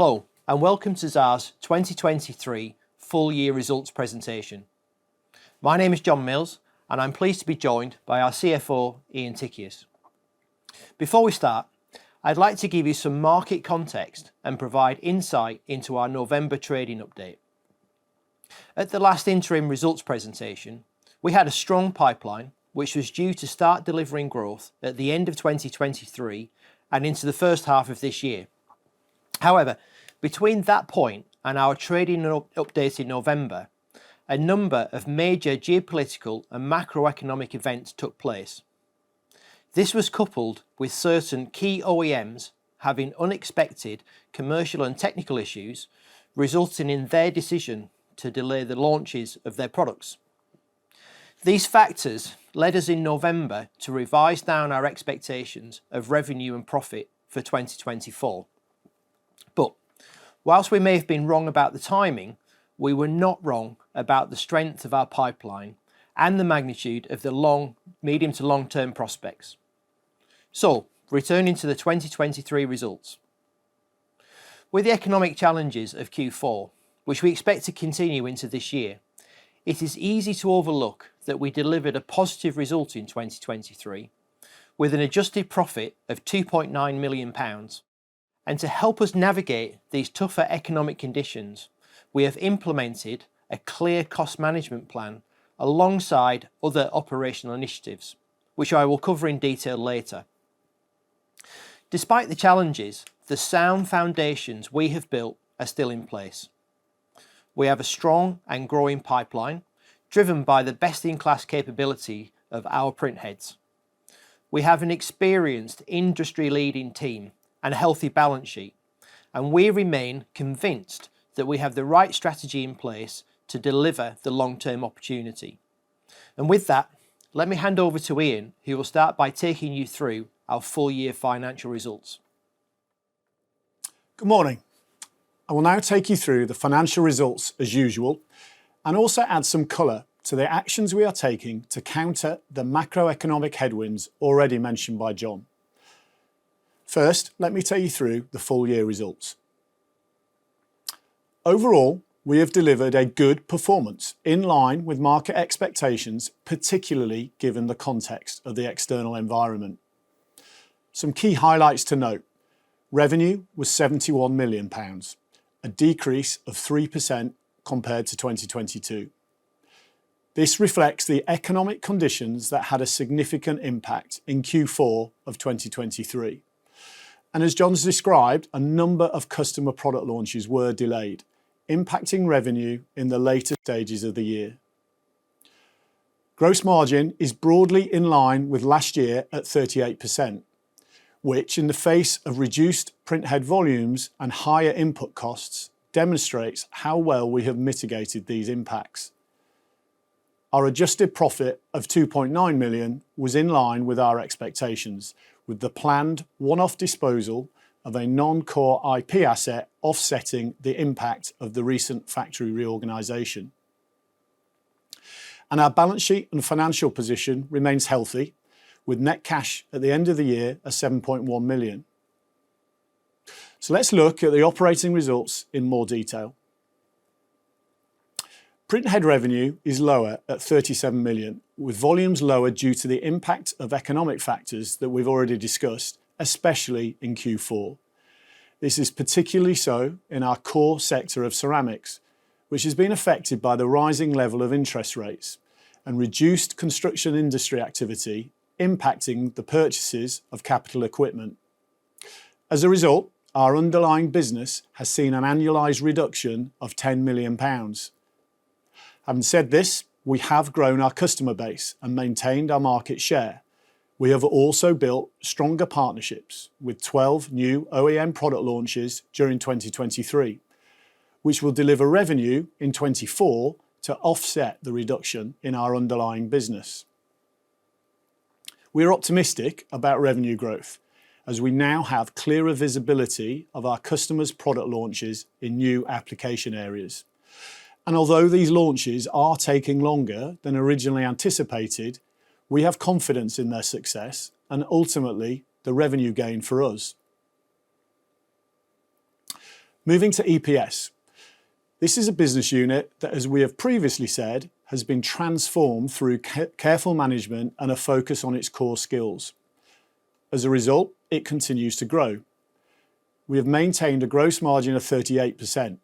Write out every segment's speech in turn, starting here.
Hello and welcome to Xaar's 2023 full year results presentation. My name is John Mills and I'm pleased to be joined by our CFO Ian Tickius. Before we start, I'd like to give you some market context and provide insight into our November trading update. At the last interim results presentation, we had a strong pipeline which was due to start delivering growth at the end of 2023 and into the first half of this year. However, between that point and our trading update in November, a number of major geopolitical and macroeconomic events took place. This was coupled with certain key OEMs having unexpected commercial and technical issues, resulting in their decision to delay the launches of their products. These factors led us in November to revise down our expectations of revenue and profit for 2024. But whilst we may have been wrong about the timing, we were not wrong about the strength of our pipeline and the magnitude of the medium to long-term prospects. So, returning to the 2023 results. With the economic challenges of Q4, which we expect to continue into this year, it is easy to overlook that we delivered a positive result in 2023 with an adjusted profit of £2.9 million. And to help us navigate these tougher economic conditions, we have implemented a clear cost management plan alongside other operational initiatives, which I will cover in detail later. Despite the challenges, the sound foundations we have built are still in place. We have a strong and growing pipeline, driven by the best-in-class capability of our printheads. We have an experienced industry-leading team and a healthy balance sheet, and we remain convinced that we have the right strategy in place to deliver the long-term opportunity. And with that, let me hand over to Ian, who will start by taking you through our full year financial results. Good morning. I will now take you through the financial results as usual and also add some colour to the actions we are taking to counter the macroeconomic headwinds already mentioned by John. First, let me take you through the full year results. Overall, we have delivered a good performance in line with market expectations, particularly given the context of the external environment. Some key highlights to note. Revenue was £71 million, a decrease of 3% compared to 2022. This reflects the economic conditions that had a significant impact in Q4 of 2023. And as John's described, a number of customer product launches were delayed, impacting revenue in the later stages of the year. Gross margin is broadly in line with last year at 38%, which in the face of reduced printhead volumes and higher input costs demonstrates how well we have mitigated these impacts. Our adjusted profit of £2.9 million was in line with our expectations, with the planned one-off disposal of a non-core IP asset offsetting the impact of the recent factory reorganisation. And our balance sheet and financial position remains healthy, with net cash at the end of the year of £7.1 million. So let's look at the operating results in more detail. Printhead revenue is lower at £37 million, with volumes lower due to the impact of economic factors that we've already discussed, especially in Q4. This is particularly so in our core sector of ceramics, which has been affected by the rising level of interest rates and reduced construction industry activity, impacting the purchases of capital equipment. As a result, our underlying business has seen an annualised reduction of £10 million. Having said this, we have grown our customer base and maintained our market share. We have also built stronger partnerships with 12 new OEM product launches during 2023, which will deliver revenue in 2024 to offset the reduction in our underlying business. We are optimistic about revenue growth as we now have clearer visibility of our customers' product launches in new application areas. And although these launches are taking longer than originally anticipated, we have confidence in their success and ultimately the revenue gain for us. Moving to EPS. This is a business unit that, as we have previously said, has been transformed through careful management and a focus on its core skills. As a result, it continues to grow. We have maintained a gross margin of 38%,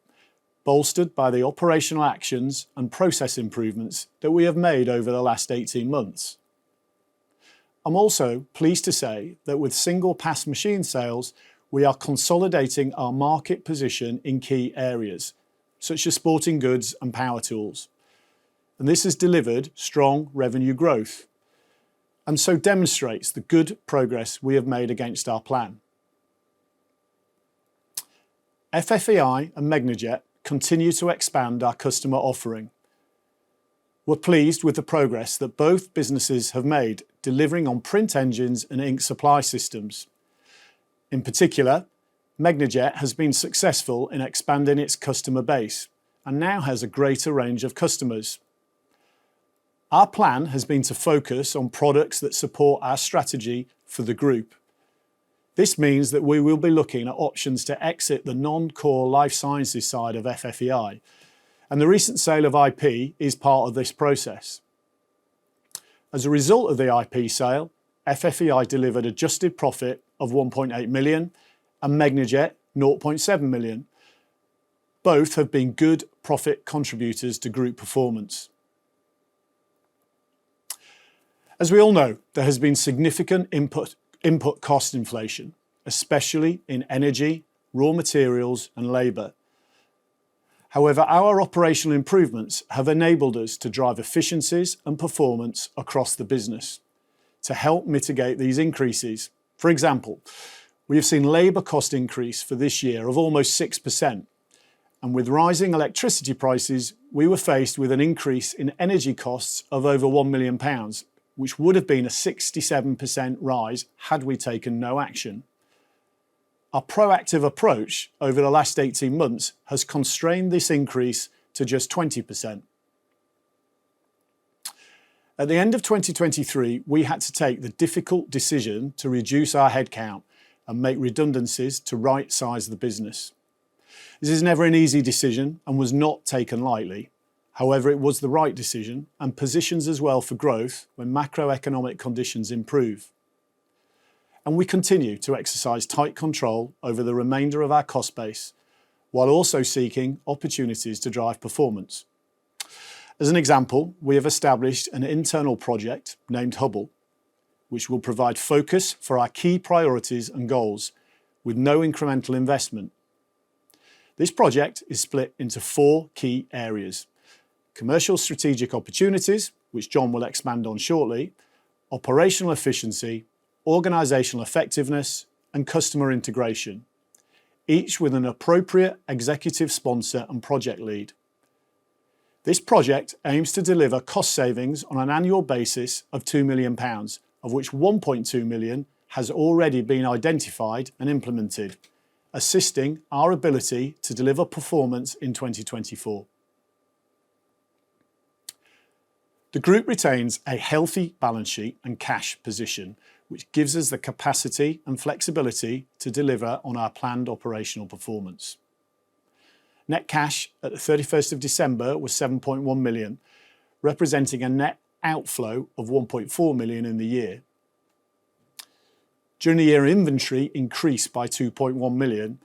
bolstered by the operational actions and process improvements that we have made over the last 18 months. I'm also pleased to say that with single pass machine sales, we are consolidating our market position in key areas, such as sporting goods and power tools. And this has delivered strong revenue growth, and so demonstrates the good progress we have made against our plan. FFEI and Megnajet continue to expand our customer offering. We're pleased with the progress that both businesses have made, delivering on print engines and ink supply systems. In particular, Megnajet has been successful in expanding its customer base and now has a greater range of customers. Our plan has been to focus on products that support our strategy for the group. This means that we will be looking at options to exit the non-core life sciences side of FFEI, and the recent sale of IP is part of this process. As a result of the IP sale, FFEI delivered adjusted profit of 1.8 million and Megnajet 0.7 million. Both have been good profit contributors to group performance. As we all know, there has been significant input cost inflation, especially in energy, raw materials and labour. However, our operational improvements have enabled us to drive efficiencies and performance across the business to help mitigate these increases. For example, we have seen labour cost increase for this year of almost 6%, and with rising electricity prices, we were faced with an increase in energy costs of over £1 million, which would have been a 67% rise had we taken no action. Our proactive approach over the last 18 months has constrained this increase to just 20%. At the end of 2023, we had to take the difficult decision to reduce our headcount and make redundancies to right-size the business. This is never an easy decision and was not taken lightly. However, it was the right decision and positions us well for growth when macroeconomic conditions improve. And we continue to exercise tight control over the remainder of our cost base, while also seeking opportunities to drive performance. As an example, we have established an internal project named Hubble, which will provide focus for our key priorities and goals with no incremental investment. This project is split into 4 key areas: commercial strategic opportunities, which John will expand on shortly, operational efficiency, organisational effectiveness, and customer integration, each with an appropriate executive sponsor and project lead. This project aims to deliver cost savings on an annual basis of £2 million, of which £1.2 million has already been identified and implemented, assisting our ability to deliver performance in 2024. The group retains a healthy balance sheet and cash position, which gives us the capacity and flexibility to deliver on our planned operational performance. Net cash at the 31st of December was 7.1 million, representing a net outflow of 1.4 million in the year. During the year, inventory increased by 2.1 million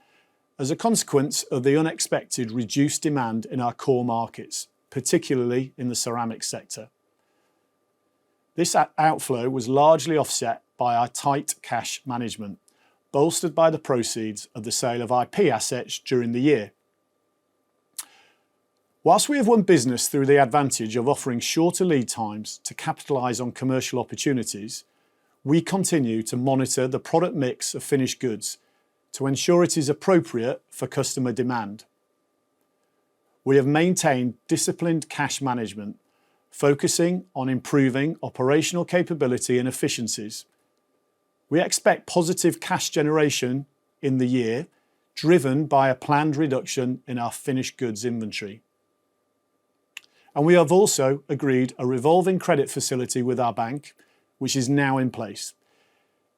as a consequence of the unexpected reduced demand in our core markets, particularly in the ceramics sector. This outflow was largely offset by our tight cash management, bolstered by the proceeds of the sale of IP assets during the year. Whilst we have won business through the advantage of offering shorter lead times to capitalise on commercial opportunities, we continue to monitor the product mix of finished goods to ensure it is appropriate for customer demand. We have maintained disciplined cash management, focusing on improving operational capability and efficiencies. We expect positive cash generation in the year, driven by a planned reduction in our finished goods inventory. And we have also agreed a revolving credit facility with our bank, which is now in place,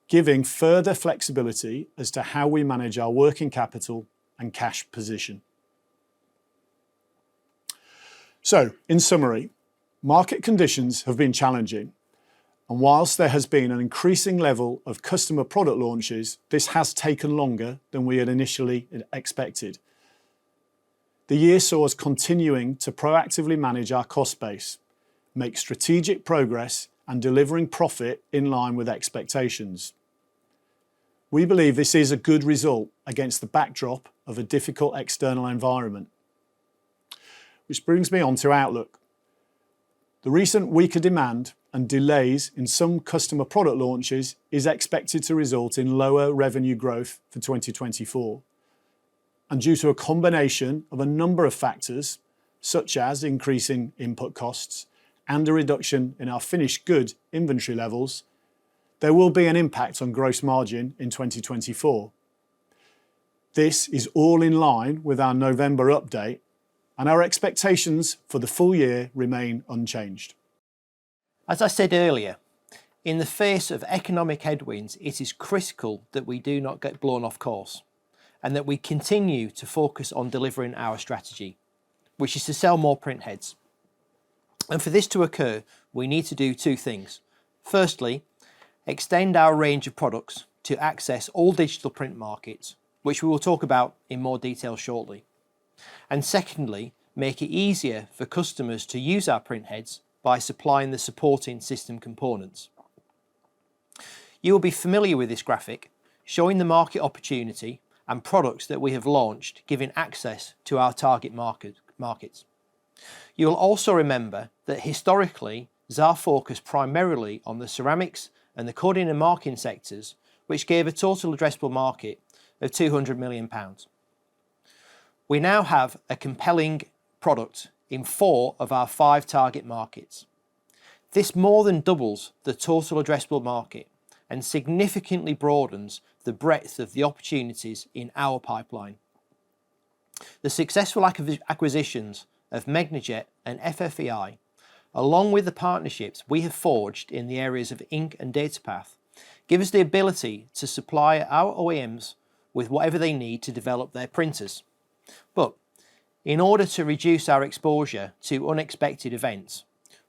giving further flexibility as to how we manage our working capital and cash position. So, in summary, market conditions have been challenging, and whilst there has been an increasing level of customer product launches, this has taken longer than we had initially expected. The year saw us continuing to proactively manage our cost base, make strategic progress, and delivering profit in line with expectations. We believe this is a good result against the backdrop of a difficult external environment. Which brings me on to outlook. The recent weaker demand and delays in some customer product launches is expected to result in lower revenue growth for 2024. And due to a combination of a number of factors, such as increasing input costs and a reduction in our finished good inventory levels, there will be an impact on gross margin in 2024. This is all in line with our November update, and our expectations for the full year remain unchanged. As I said earlier, in the face of economic headwinds, it is critical that we do not get blown off course and that we continue to focus on delivering our strategy, which is to sell more print heads. And for this to occur, we need to do two things. Firstly, extend our range of products to access all digital print markets, which we will talk about in more detail shortly. And secondly, make it easier for customers to use our print heads by supplying the supporting system components. You will be familiar with this graphic, showing the market opportunity and products that we have launched, giving access to our target markets. You will also remember that historically, Xaar focused primarily on the ceramics and the coding and marking sectors, which gave a total addressable market of £200 million. We now have a compelling product in 4 of our 5 target markets. This more than doubles the total addressable market and significantly broadens the breadth of the opportunities in our pipeline. The successful acquisitions of Megnajet and FFEI, along with the partnerships we have forged in the areas of ink and datapath, give us the ability to supply our OEMs with whatever they need to develop their printers. But in order to reduce our exposure to unexpected events,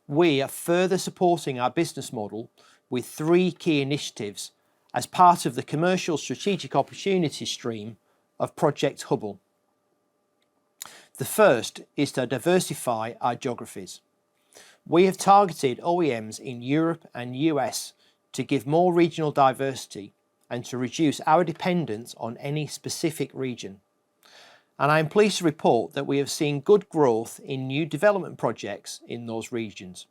we are further supporting our business model with 3 key initiatives as part of the commercial strategic opportunity stream of Project Hubble. The first is to diversify our geographies. We have targeted OEMs in Europe and US to give more regional diversity and to reduce our dependence on any specific region. And I am pleased to report that we have seen good growth in new development projects in those regions.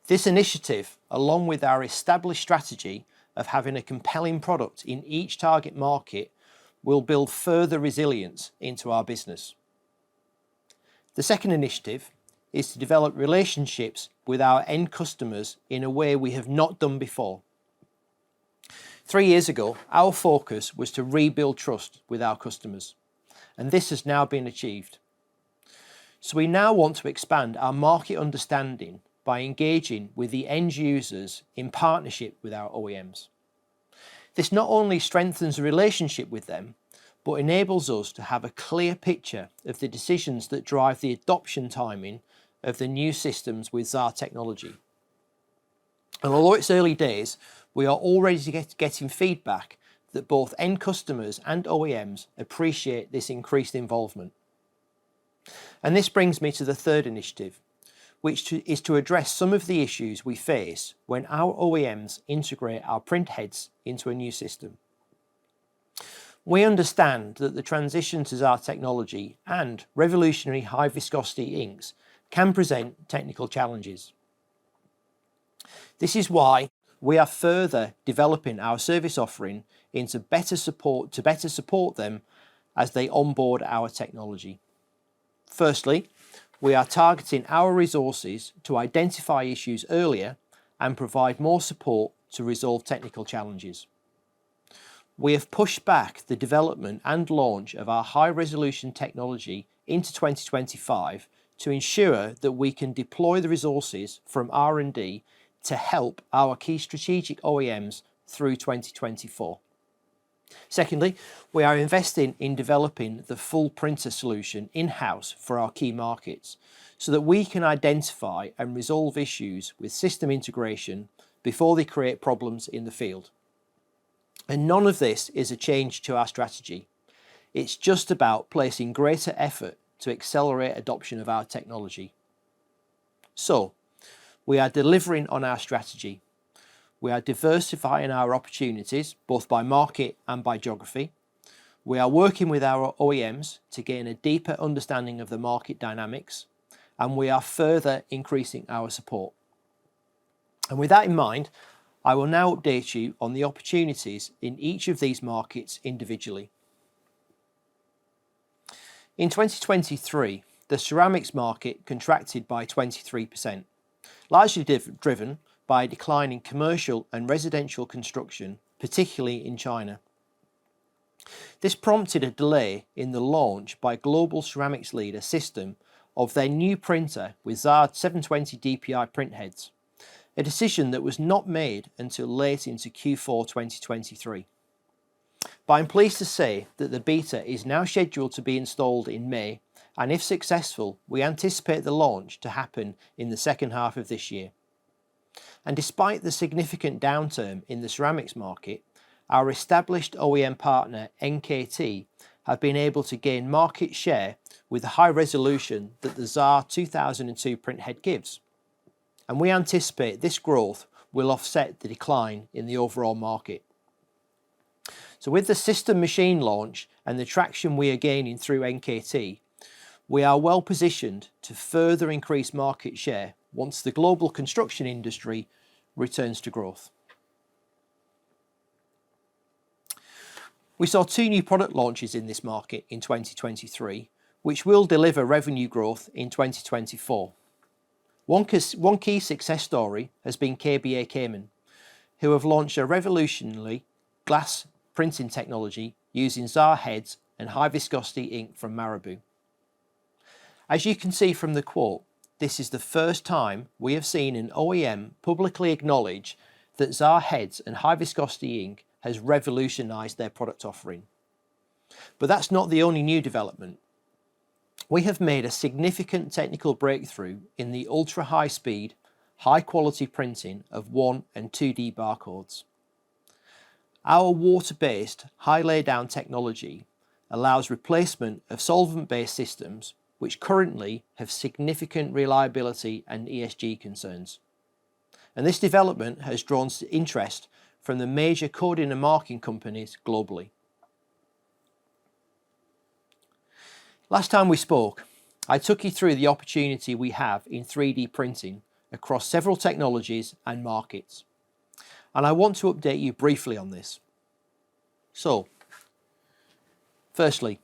This initiative, along with our established strategy of having a compelling product in each target market, will build further resilience into our business. The second initiative is to develop relationships with our end customers in a way we have not done before. 3 years ago, our focus was to rebuild trust with our customers, and this has now been achieved. So we now want to expand our market understanding by engaging with the end users in partnership with our OEMs. This not only strengthens the relationship with them, but enables us to have a clear picture of the decisions that drive the adoption timing of the new systems with Xaar technology. And although it's early days, we are already getting feedback that both end customers and OEMs appreciate this increased involvement. And this brings me to the third initiative, which is to address some of the issues we face when our OEMs integrate our print heads into a new system. We understand that the transition to Xaar technology and revolutionary high viscosity inks can present technical challenges. This is why we are further developing our service offering to better support them as they onboard our technology. Firstly, we are targeting our resources to identify issues earlier and provide more support to resolve technical challenges. We have pushed back the development and launch of our high-resolution technology into 2025 to ensure that we can deploy the resources from R&D to help our key strategic OEMs through 2024. Secondly, we are investing in developing the full printer solution in-house for our key markets so that we can identify and resolve issues with system integration before they create problems in the field. And none of this is a change to our strategy. It's just about placing greater effort to accelerate adoption of our technology. So, we are delivering on our strategy. We are diversifying our opportunities, both by market and by geography. We are working with our OEMs to gain a deeper understanding of the market dynamics, and we are further increasing our support. And with that in mind, I will now update you on the opportunities in each of these markets individually. In 2023, the ceramics market contracted by 23%, largely driven by a decline in commercial and residential construction, particularly in China. This prompted a delay in the launch by global ceramics leader System of their new printer with Xaar 720 DPI printheads, a decision that was not made until late into Q4 2023. But I'm pleased to say that the beta is now scheduled to be installed in May, and if successful, we anticipate the launch to happen in the second half of this year. And despite the significant downturn in the ceramics market, our established OEM partner NKT have been able to gain market share with the high resolution that the Xaar 2002 printhead gives. And we anticipate this growth will offset the decline in the overall market. So with the system machine launch and the traction we are gaining through NKT, we are well positioned to further increase market share once the global construction industry returns to growth. We saw 2 new product launches in this market in 2023, which will deliver revenue growth in 2024. One key success story has been KBA Cayman, who have launched a revolutionary glass printing technology using Xaar heads and high viscosity ink from Marabou. As you can see from the quote, this is the first time we have seen an OEM publicly acknowledge that Xaar heads and high viscosity ink has revolutionised their product offering. But that's not the only new development. We have made a significant technical breakthrough in the ultra-high speed, high quality printing of 1 and 2D barcodes. Our water-based high laydown technology allows replacement of solvent-based systems which currently have significant reliability and ESG concerns. And this development has drawn interest from the major coding and marking companies globally. Last time we spoke, I took you through the opportunity we have in 3D printing across several technologies and markets. And I want to update you briefly on this. So, firstly,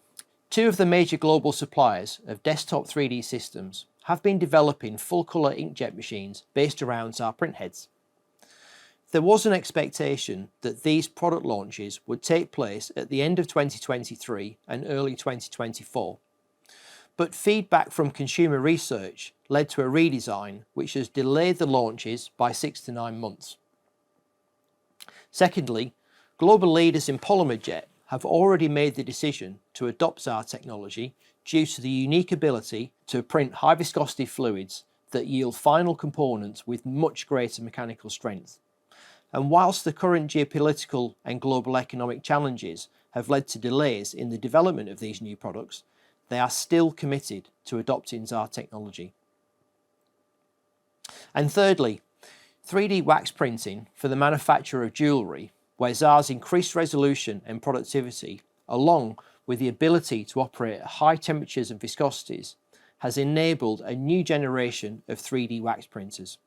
2 of the major global suppliers of desktop 3D systems have been developing full-colour inkjet machines based around Xaar printheads. There was an expectation that these product launches would take place at the end of 2023 and early 2024. But feedback from consumer research led to a redesign which has delayed the launches by 6 to 9 months. Secondly, global leaders in polymer jet have already made the decision to adopt Xaar technology due to the unique ability to print high viscosity fluids that yield final components with much greater mechanical strength. And whilst the current geopolitical and global economic challenges have led to delays in the development of these new products, they are still committed to adopting Xaar technology. And thirdly, 3D wax printing for the manufacture of jewellery, where Xaar's increased resolution and productivity, along with the ability to operate at high temperatures and viscosities, has enabled a new generation of 3D wax printers.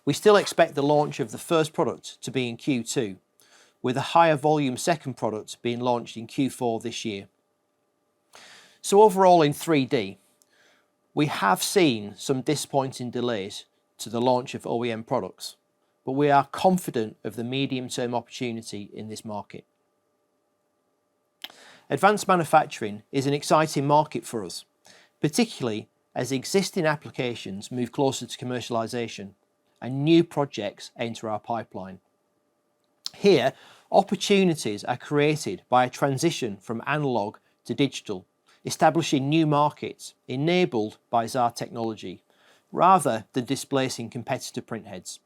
We still expect the launch of the first product to be in Q2, with a higher volume second product being launched in Q4 this year. So overall in 3D, we have seen some disappointing delays to the launch of OEM products, but we are confident of the medium-term opportunity in this market. Advanced manufacturing is an exciting market for us, particularly as existing applications move closer to commercialisation and new projects enter our pipeline. Here, Opportunities are created by a transition from analog to digital, establishing new markets enabled by Xaar technology, rather than displacing competitor printheads.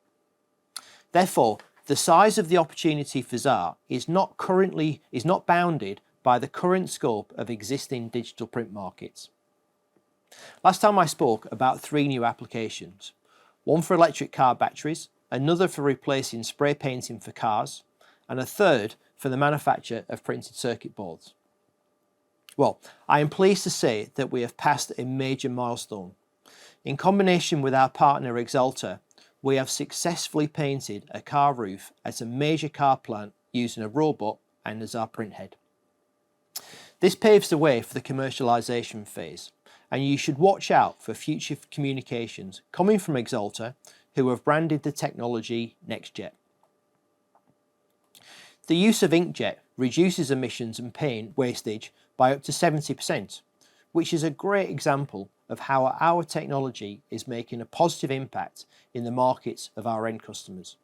Therefore, the size of the opportunity for Xaar is not bounded by the current scope of existing digital print markets. Last time I spoke about 3 new applications, one for electric car batteries, another for replacing spray painting for cars, and a third for the manufacture of printed circuit boards. Well, I am pleased to say that we have passed a major milestone. In combination with our partner Xaar, we have successfully painted a car roof at a major car plant using a robot and a Xaar printhead. This paves the way for the commercialisation phase, and you should watch out for future communications coming from Xaar, who have branded the technology NextJet. The use of inkjet reduces emissions and paint wastage by up to 70%, which is a great example of how our technology is making a positive impact in the markets of our end customers.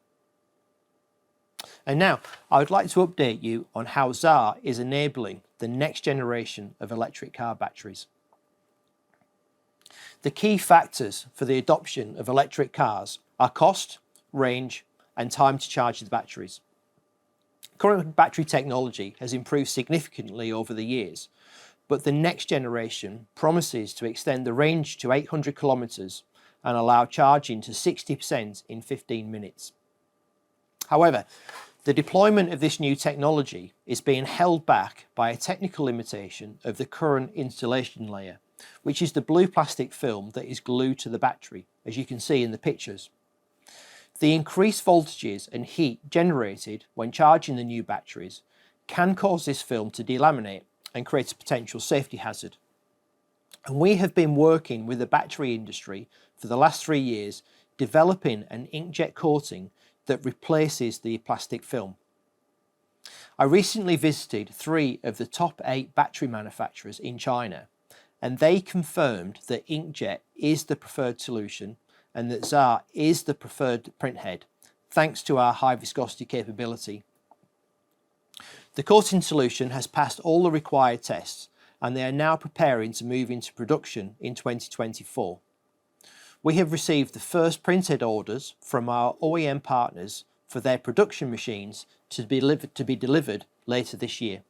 And now I would like to update you on how Xaar is enabling the next generation of electric car batteries. The key factors for the adoption of electric cars are cost, range, and time to charge the batteries. Current battery technology has improved significantly over the years, but the next generation promises to extend the range to 800 kilometres and allow charging to 60% in 15 minutes. However, the deployment of this new technology is being held back by a technical limitation of the current installation layer, which is the blue plastic film that is glued to the battery, as you can see in the pictures. The increased voltages and heat generated when charging the new batteries can cause this film to delaminate and create a potential safety hazard. And we have been working with the battery industry for the last 3 years, developing an inkjet coating that replaces the plastic film. I recently visited 3 of the top 8 battery manufacturers in China, and they confirmed that inkjet is the preferred solution and that Xaar is the preferred printhead, thanks to our high viscosity capability. The coating solution has passed all the required tests, and they are now preparing to move into production in 2024. We have received the first printhead orders from our OEM partners for their production machines to be delivered later this year.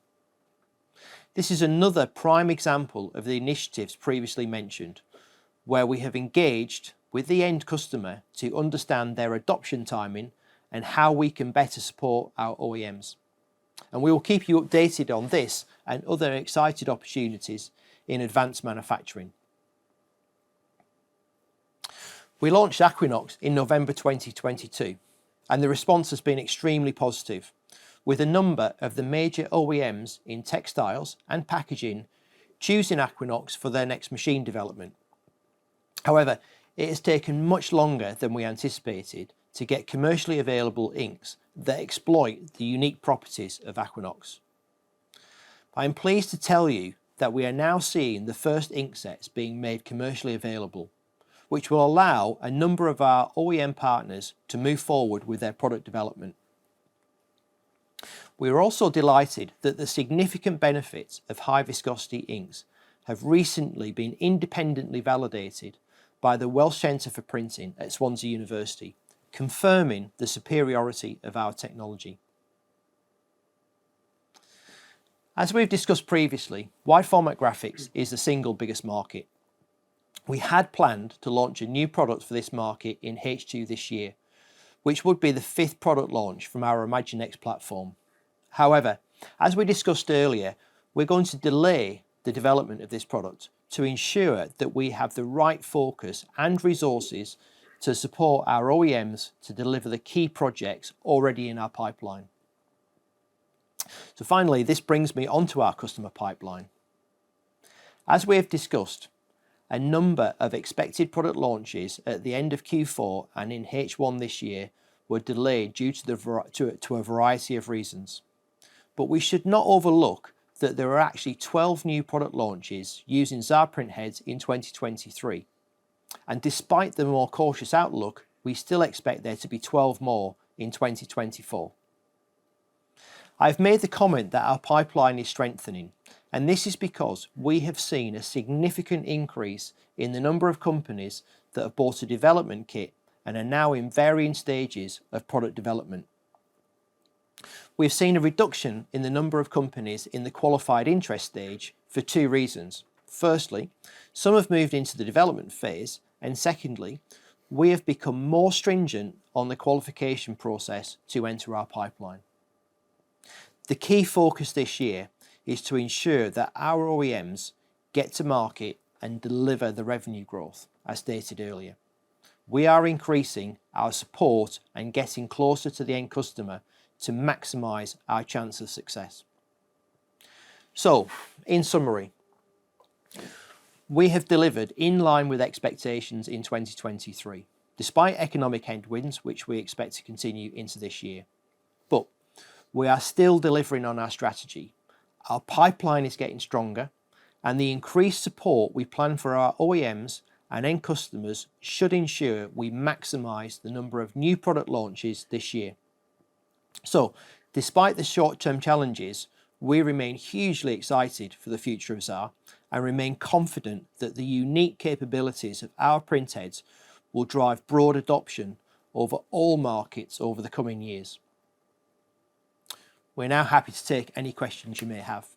This is another prime example of the initiatives previously mentioned, where we have engaged with the end customer to understand their adoption timing and how we can better support our OEMs. And we will keep you updated on this and other exciting opportunities in advanced manufacturing. We launched Aquinox in November 2022, and the response has been extremely positive, with a number of the major OEMs in textiles and packaging choosing Aquinox for their next machine development. However, it has taken much longer than we anticipated to get commercially available inks that exploit the unique properties of Aquinox. I am pleased to tell you that we are now seeing the first ink sets being made commercially available, which will allow a number of our OEM partners to move forward with their product development. We are also delighted that the significant benefits of high viscosity inks have recently been independently validated by the Welsh Centre for Printing at Swansea University, confirming the superiority of our technology. As we've discussed previously, wide format graphics is the single biggest market. We had planned to launch a new product for this market in H2 this year, which would be the 5th product launch from our ImagineX platform. However, as we discussed earlier, we're going to delay the development of this product to ensure that we have the right focus and resources to support our OEMs to deliver the key projects already in our pipeline. So finally, this brings me onto our customer pipeline. As we have discussed, a number of expected product launches at the end of Q4 and in H1 this year were delayed due to a variety of reasons. But we should not overlook that there are actually 12 new product launches using Xaar printheads in 2023. And despite the more cautious outlook, we still expect there to be 12 more in 2024. I've made the comment that our pipeline is strengthening, and this is because we have seen a significant increase in the number of companies that have bought a development kit and are now in varying stages of product development. We've seen a reduction in the number of companies in the qualified interest stage for two reasons. Firstly, some have moved into the development phase, and secondly, we have become more stringent on the qualification process to enter our pipeline. The key focus this year is to ensure that our OEMs get to market and deliver the revenue growth, as stated earlier. We are increasing our support and getting closer to the end customer to maximise our chance of success. So, in summary, we have delivered in line with expectations in 2023, despite economic headwinds which we expect to continue into this year. But we are still delivering on our strategy. Our pipeline is getting stronger, and the increased support we plan for our OEMs and end customers should ensure we maximise the number of new product launches this year. So, despite the short-term challenges, we remain hugely excited for the future of Xaar and remain confident that the unique capabilities of our printheads will drive broad adoption over all markets over the coming years. We're now happy to take any questions you may have.